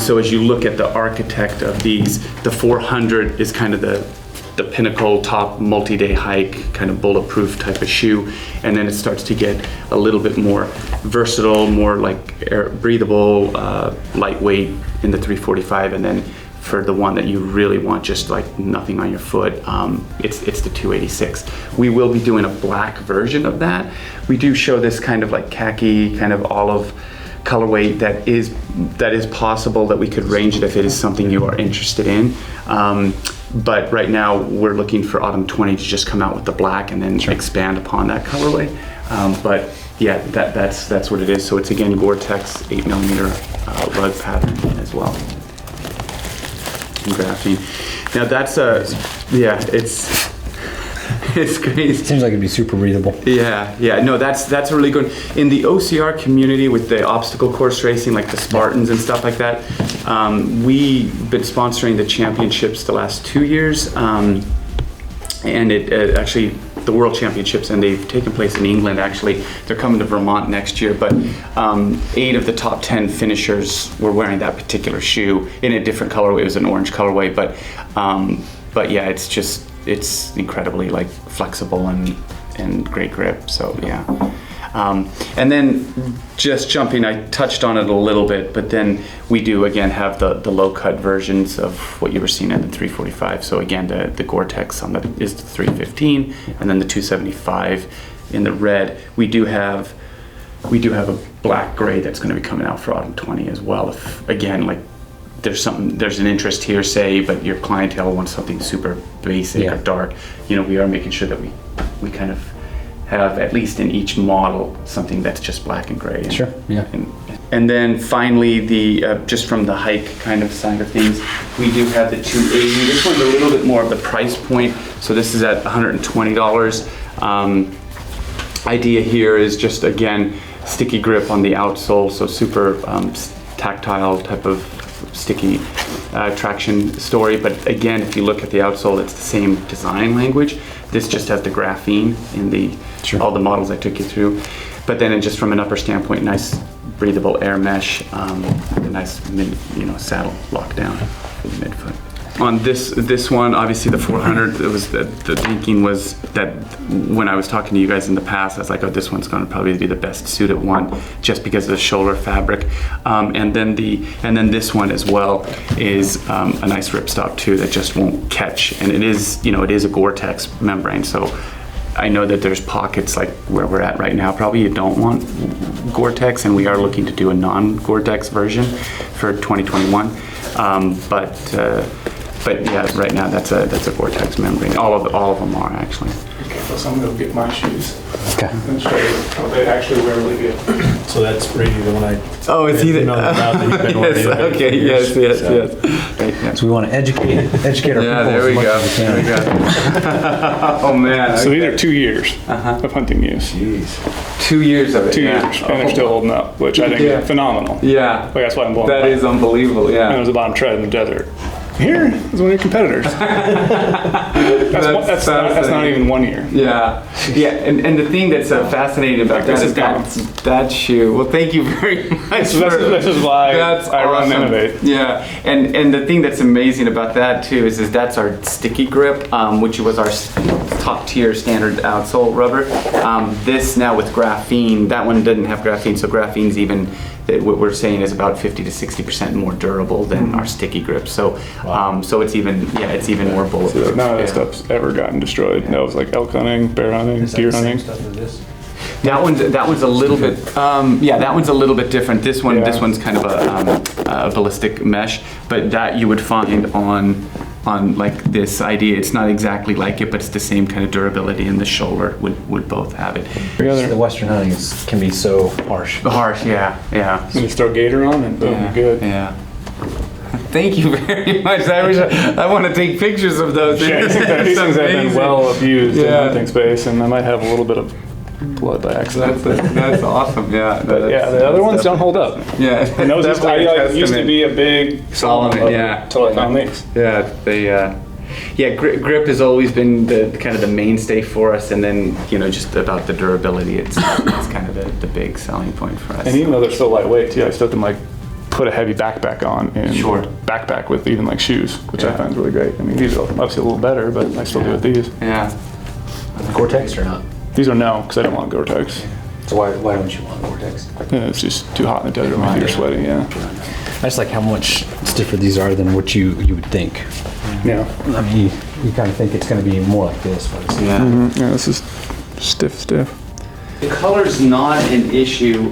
So as you look at the architect of these, the 400 is kind of the pinnacle top multi-day hike kind of bulletproof type of shoe, and then it starts to get a little bit more versatile, more like breathable, lightweight in the 345, and then for the one that you really want just like nothing on your foot, it's the 286. We will be doing a black version of that. We do show this kind of like khaki, kind of olive colorway that is possible that we could range it if it is something you are interested in. But right now we're looking for autumn 20 to just come out with the black and then expand upon that colorway. But yeah, that's what it is. So it's again Gore-Tex 8mm rug pattern as well. And graphene. Now that's it's crazy. Seems like it'd be super breathable. Yeah. No, that's really good. In the OCR community with the obstacle course racing, like the Spartans and stuff like that, we've been sponsoring the championships the last 2 years, and it actually the World Championships, and they've taken place in England. Actually, they're coming to Vermont next year. But 8 of the top 10 finishers were wearing that particular shoe in a different colorway. It was an orange colorway, but yeah, it's incredibly like flexible and great grip. So yeah. And then just jumping, I touched on it a little bit, but then we do again have the low cut versions of what you were seeing in the 345. So again, the Gore-Tex is the 315, and then the 275 in the red. We do have a black gray that's going to be coming out for autumn 20 as well. If again, like there's an interest here, say, but your clientele wants something super basic or dark, we are making sure that we kind of have at least in each model something that's just black and gray. Sure. Yeah. And then finally, the just from the hike kind of side of things, we do have the 280. This one's a little bit more of the price point. So this is at $120. Idea here is just again sticky grip on the outsole, so super tactile type of sticky traction story. But again, if you look at the outsole, it's the same design language. This just has the graphene in all the models I took you through. But then just from an upper standpoint, nice breathable air mesh, a nice saddle lockdown for the midfoot. On this one, obviously the 400, it was the thinking was that when I was talking to you guys in the past, I was like, oh, this one's going to probably be the best suited one, just because of the shoulder fabric. And then this one as well is a nice ripstop too that just won't catch, and it is a Gore-Tex membrane. So I know that there's pockets like where we're at right now, probably you don't want Gore-Tex, and we are looking to do a non-Gore-Tex version for 2021. But yeah, right now that's a Gore-Tex membrane. All of them are actually. Okay, so I'm gonna get my shoes. Okay. And show you how they actually wear really good. So that's Brady, the one I. Oh, is he the? Yes. Okay. Yes. Right, yeah. So we want to educate our people. Yeah. There we go. Oh man. So these are 2 years of hunting use. Jeez. 2 years of it. 2 years, and they're still holding up, which I think is phenomenal. Yeah. Like, that's why I'm blown That away. is unbelievable. Yeah. And it was the bottom tread in the desert. Here is one of your competitors. That's not even 1 year. Yeah. And the thing that's fascinating about that is that shoe. Well, thank you very much. This is why I run Innovate. Yeah, and the thing that's amazing about that too is that's our sticky grip, which was our top tier standard outsole rubber. This now with graphene, that one didn't have graphene, so graphene's even. What we're saying is about 50 to 60% more durable than our sticky grip. So, so it's even more bulletproof. So none of that stuff's ever gotten destroyed. That was like elk hunting, bear hunting, deer hunting. That one's a little bit. That one's a little bit different. This one's kind of a ballistic mesh, but that you would find on like this idea. It's not exactly like it, but it's the same kind of durability, and the shoulder would both have it. The Western hunting can be so harsh. Yeah. You just throw gator on and boom, you're good. Yeah. Thank you very much. I want to take pictures of those. Yeah, these things have been well abused in hunting space, and I might have a little bit of blood by accident. That's awesome. Yeah. The other ones don't hold up. Yeah. And those used to be a big Solomon. Until I found these. Yeah. Grip has always been the kind of the mainstay for us, and then just about the durability. It's kind of the big selling point for us. And even though they're so lightweight too, I still can like put a heavy backpack on and Sure. backpack with even like shoes, which I Yeah. find is really great. I mean, these are obviously a little better, but I still do with these. Yeah. Gore-Tex or not? These are no, because I don't want Gore-Tex. So why don't you want Gore-Tex? Yeah, it's just too hot in the desert. My feet are sweaty. Yeah. I just like how much stiffer these are than what you would think. Yeah. I mean, you kind of think it's going to be more like this, but it's Yeah. Yeah. This is stiff. The color's not an issue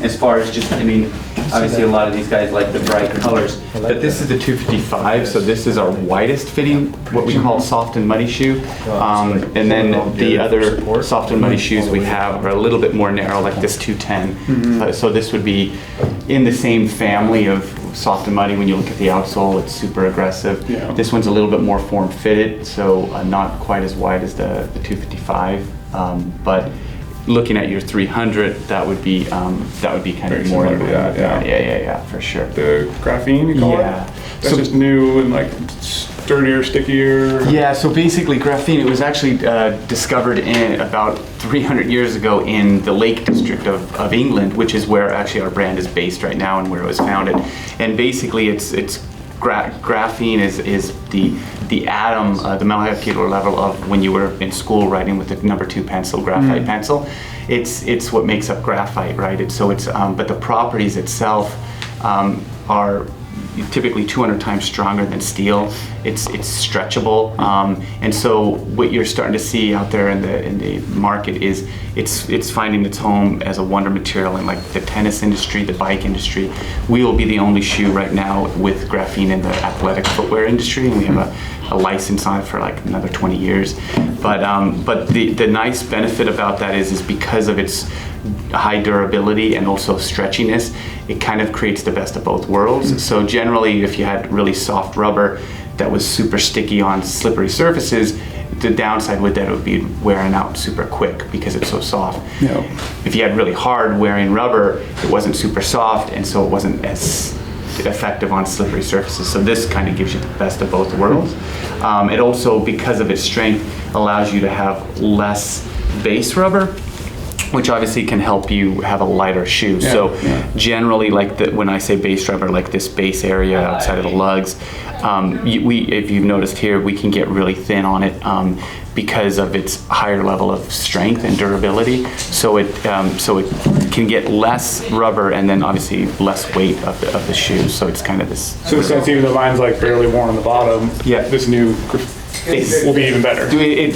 as far as just, I mean, obviously a lot of these guys like the bright colors, but this is the 255, so this is our widest fitting, what we call soft and muddy shoe. And then the other soft and muddy shoes we have are a little bit more narrow, like this 210. So this would be in the same family of soft and muddy. When you look at the outsole, it's super aggressive. Yeah. This one's a little bit more form fitted, so not quite as wide as the 255, but looking at your 300, that would be kind Very of more similar in to line that, with that. Yeah, for sure. The graphene, you call Yeah. it? That's just new and like sturdier, stickier. Yeah, so basically graphene, it was actually discovered in about 300 years ago in the Lake District of England, which is where actually our brand is based right now and where it was founded. And basically it's graphene is the atom, the molecular level of when you were in school writing with the number 2 pencil, graphite pencil. It's what makes up graphite, right? But the properties itself are typically 200 times stronger than steel. It's stretchable, and so what you're starting to see out there in the market is it's finding its home as a wonder material in like the tennis industry, the bike industry. We will be the only shoe right now with graphene in the athletic footwear industry, and we have a license on it for like another 20 years. But the nice benefit about that is because of its high durability and also stretchiness, it kind of creates the best of both worlds. So generally, if you had really soft rubber that was super sticky on slippery surfaces, the downside with that would be wearing out super quick because it's so soft. Yeah. If you had really hard wearing rubber, it wasn't super soft, and so it wasn't as effective on slippery surfaces. So this kind of gives you the best of both worlds. It also, because of its strength, allows you to have less base rubber, which obviously can help you have a lighter shoe. So generally, like when I say base rubber, like this base area outside of the lugs, if you've noticed here, we can get really thin on it because of its higher level of strength and durability. So it can get less rubber and then obviously less weight of the shoe. So it's kind of this. So since even the line's like barely worn on the bottom, this new will be even better.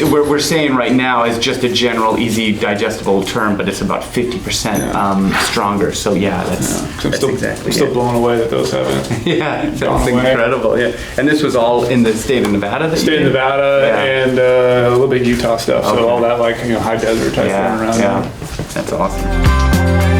We're saying right now is just a general, easy, digestible term, but it's about 50% stronger. So yeah, that's exactly. I'm still blown away that those haven't. Yeah, that's incredible. Yeah, and this was all in the state of Nevada. State of Nevada and a little bit Utah stuff. So all that like high desert type thing around. Yeah, that's awesome.